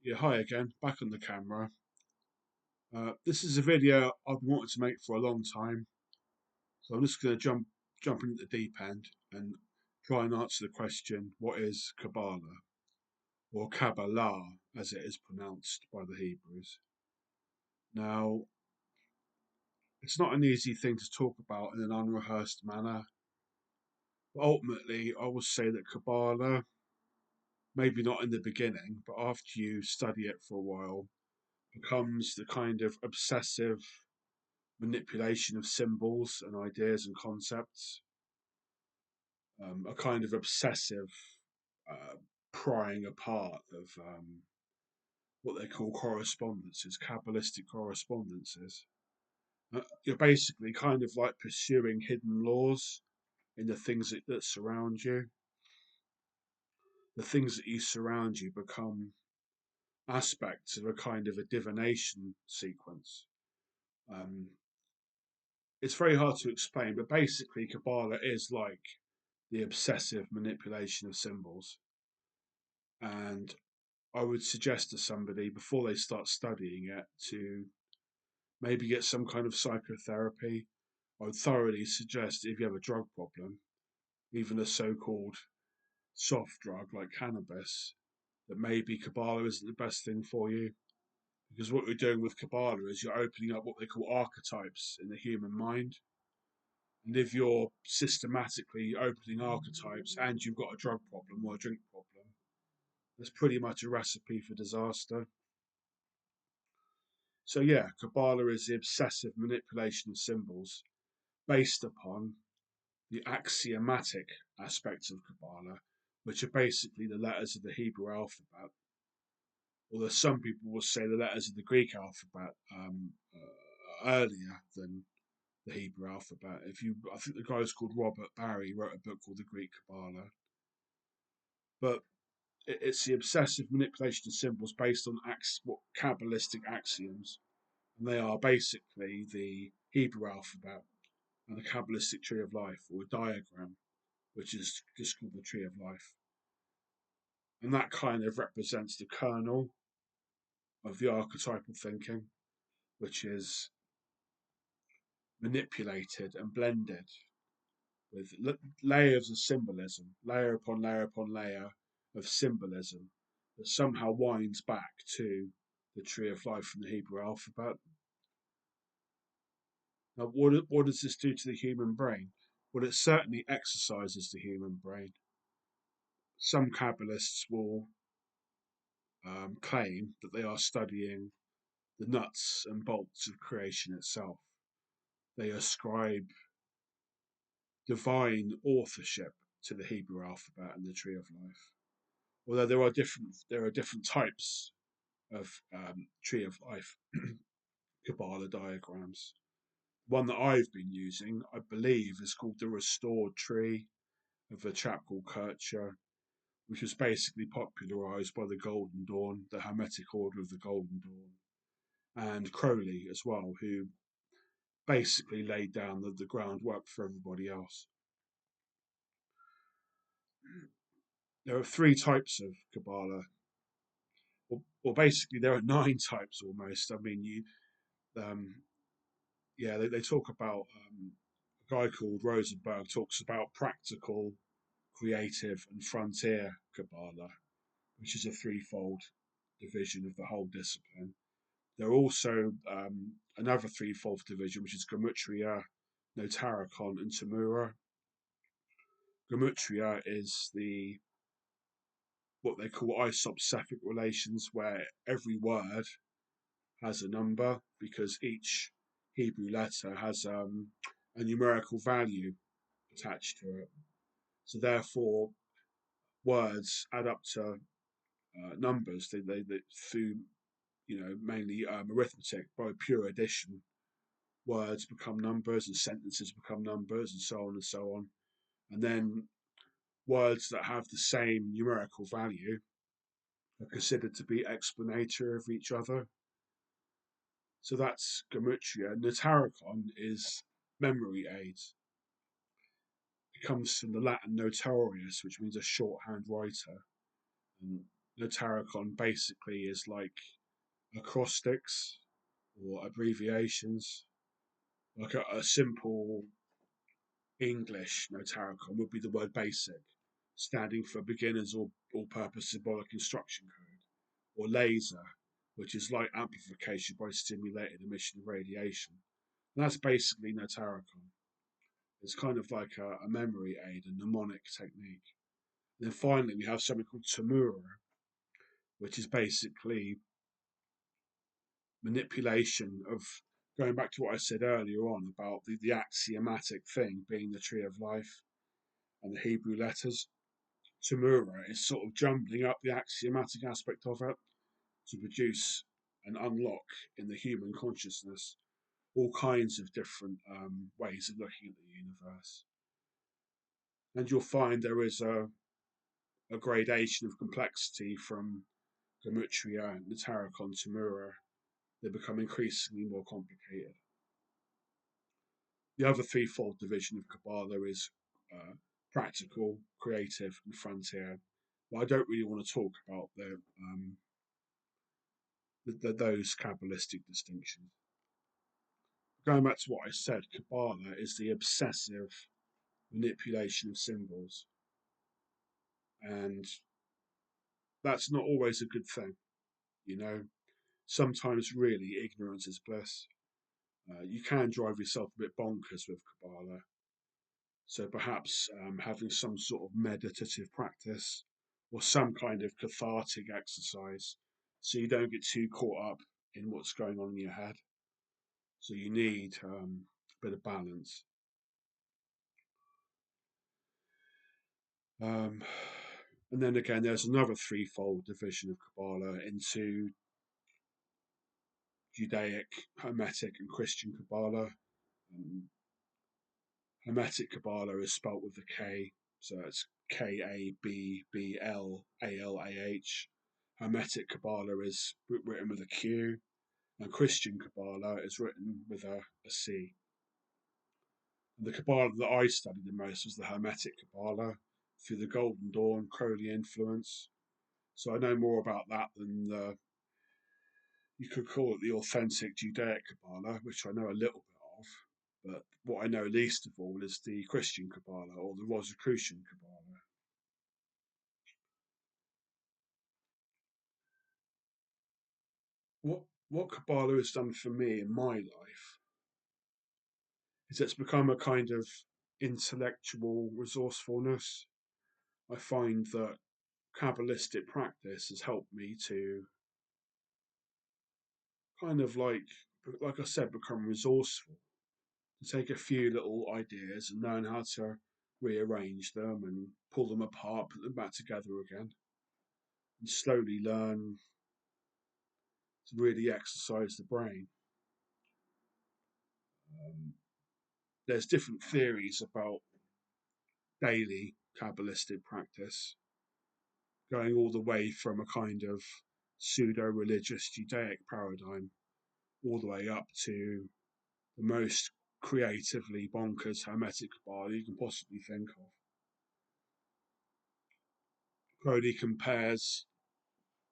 Yeah, hi again, back on the camera. This is a video I've wanted to make for a long time, so I'm just going to jump into the deep end and try and answer the question: what is Qabalah, or Qabalah, as it is pronounced by the Hebrews? Now, it's not an easy thing to talk about in an unrehearsed manner, but ultimately, I will say that Qabalah, maybe not in the beginning, but after you study it for a while, becomes the kind of obsessive manipulation of symbols and ideas and concepts, a kind of obsessive uh, prying apart of what they call correspondences, Kabbalistic correspondences. You're basically kind of like pursuing hidden laws in the things that surround you. The things that you surround you become aspects of a kind of a divination sequence. Um, it's very hard to explain, but basically, Kabbalah is like the obsessive manipulation of symbols. And I would suggest to somebody before they start studying it to maybe get some kind of psychotherapy. I would thoroughly suggest if you have a drug problem, even a so called soft drug like cannabis, that maybe Kabbalah isn't the best thing for you. Because what you're doing with Kabbalah is you're opening up what they call archetypes in the human mind. And if you're systematically opening archetypes and you've got a drug problem or a drink problem, that's pretty much a recipe for disaster. So yeah, Kabbalah is the obsessive manipulation of symbols based upon the axiomatic aspects of Kabbalah, which are basically the letters of the Hebrew alphabet. Although some people will say the letters of the Greek alphabet earlier than the Hebrew alphabet. I think the guy was called Robert Barry, wrote a book called The Greek Kabbalah. But it's the obsessive manipulation of symbols based on what Kabbalistic axioms, and they are basically the Hebrew alphabet and the Kabbalistic tree of life, or a diagram, which is just called the tree of life. And that kind of represents the kernel of the archetypal thinking, which is manipulated and blended with layers of symbolism, layer upon layer upon layer of symbolism that somehow winds back to the tree of life from the Hebrew alphabet. Now, what does this do to the human brain? Well, it certainly exercises the human brain. Some Kabbalists will claim that they are studying the nuts and bolts of creation itself. They ascribe divine authorship to the Hebrew alphabet and the tree of life. Although there are different types of tree of life Kabbalah diagrams. One that I've been using, I believe, is called the Restored Tree of a chap called Kircher, which was basically popularized by the Golden Dawn, the Hermetic Order of the Golden Dawn, and Crowley as well, who basically laid down the groundwork for everybody else. There are three types of Kabbalah. Well, basically, there are nine types almost. I mean, um, yeah, they talk about a guy called Rosenberg talks about practical, creative, and frontier Kabbalah, which is a threefold division of the whole discipline. There are also another threefold division, which is Gematria, Notarikon, and Tamura. Gematria is the what they call isopsephic relations, where every word has a number because each Hebrew letter has a numerical value attached to it. So therefore, words add up to numbers. They through mainly arithmetic by pure addition. Words become numbers and sentences become numbers and so on and so on. And then words that have the same numerical value are considered to be explanatory of each other. So that's Gematria. Notarikon is memory aids. It comes from the Latin notarius, which means a shorthand writer. And Notaricon basically is like acrostics or abbreviations. Like a simple English notaricon would be the word basic, standing for beginner's or all-purpose symbolic instruction code, or laser, which is light amplification by stimulated emission of radiation. And that's basically notaricon. It's kind of like a memory aid, a mnemonic technique. And then finally, we have something called Tamura, which is basically manipulation of going back to what I said earlier on about the axiomatic thing being the tree of life and the Hebrew letters. Tamura is sort of jumbling up the axiomatic aspect of it to produce and unlock in the human consciousness all kinds of different ways of looking at the universe. And you'll find there is a gradation of complexity from Gematria and the Tarot Tamura. They become increasingly more complicated. The other threefold division of Qabalah is practical, creative, and frontier. But I don't really want to talk about those Kabbalistic distinctions. Going back to what I said, Qabalah is the obsessive manipulation of symbols, and that's not always a good thing. You know, sometimes really ignorance is bliss. You can drive yourself a bit bonkers with Qabalah. So perhaps having some sort of meditative practice or some kind of cathartic exercise so you don't get too caught up in what's going on in your head. So you need a bit of balance. Um, and then again, there's another threefold division of Kabbalah into Judaic, Hermetic, and Christian Kabbalah. Um, Hermetic Kabbalah is spelt with a K, so it's Kabbalah. Hermetic Kabbalah is written with a Q, and Christian Kabbalah is written with a C. And the Kabbalah that I studied the most was the Hermetic Kabbalah through the Golden Dawn Crowley influence. So I know more about that than you could call it the authentic Judaic Kabbalah, which I know a little bit of. But what I know least of all is the Christian Kabbalah or the Rosicrucian Kabbalah. What Kabbalah has done for me in my life is it's become a kind of intellectual resourcefulness. I find that Kabbalistic practice has helped me to kind of like I said, become resourceful, to take a few little ideas and learn how to rearrange them and pull them apart, put them back together again, and slowly learn to really exercise the brain. There's different theories about daily Kabbalistic practice, going all the way from a kind of pseudo religious Judaic paradigm all the way up to the most creatively bonkers Hermetic Kabbalah you can possibly think of. Crowley compares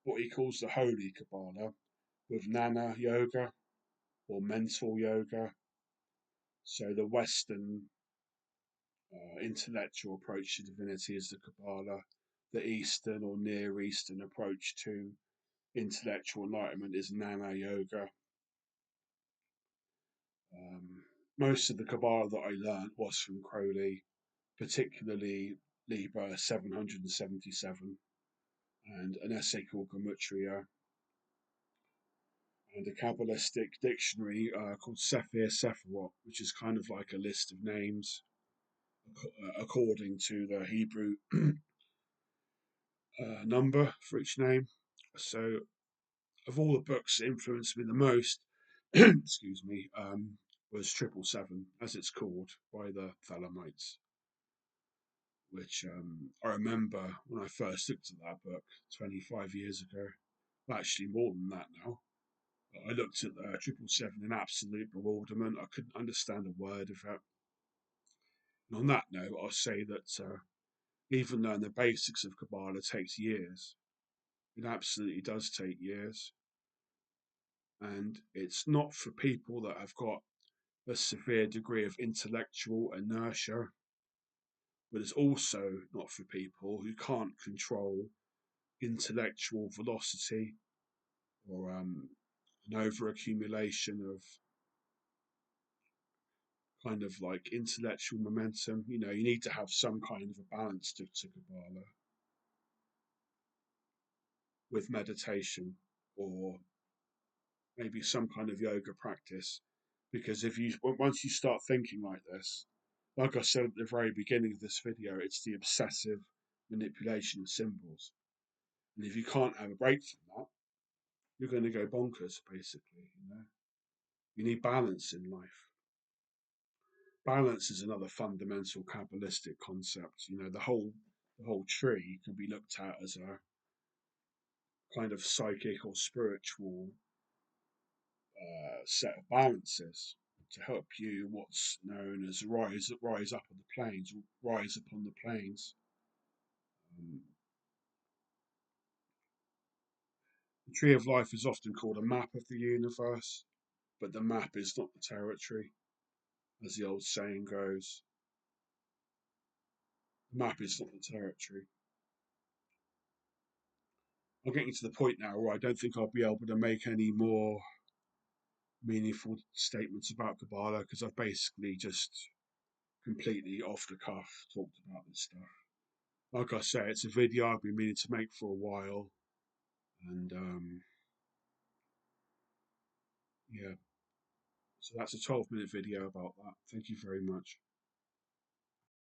what he calls the Holy Kabbalah with Jnana Yoga or mental yoga. So the Western intellectual approach to divinity is the Kabbalah. The Eastern or Near Eastern approach to intellectual enlightenment is Jnana Yoga. Most of the Kabbalah that I learned was from Crowley, particularly Liber 777 and an essay called Gematria and a Kabbalistic dictionary called Sephir Sephiroth, which is kind of like a list of names according to the Hebrew number for each name. So, of all the books that influenced me the most, excuse me, was 777, as it's called, by the Thelemites, which I remember when I first looked at that book 25 years ago. Well, actually, more than that now. I looked at 777 in absolute bewilderment. I couldn't understand a word of it. And on that note, I'll say that even learning the basics of Kabbalah takes years. It absolutely does take years. And it's not for people that have got a severe degree of intellectual inertia, but it's also not for people who can't control intellectual velocity or an overaccumulation of kind of like intellectual momentum. You know, you need to have some kind of a balance to Kabbalah with meditation or maybe some kind of yoga practice. Because if you once you start thinking like this, like I said at the very beginning of this video, it's the obsessive manipulation of symbols. And if you can't have a break from that, you're going to go bonkers, basically. You know, you need balance in life. Balance is another fundamental Kabbalistic concept. You know, the whole tree can be looked at as a kind of psychic or spiritual set of balances to help you what's known as rise up on the planes, rise upon the planes. Um, the tree of life is often called a map of the universe, but the map is not the territory, as the old saying goes. The map is not the territory. I'm getting to the point now where I don't think I'll be able to make any more meaningful statements about Qabalah because I've basically just completely off the cuff talked about this stuff. Like I say, it's a video I've been meaning to make for a while, and yeah, so that's a 12-minute video about that. Thank you very much.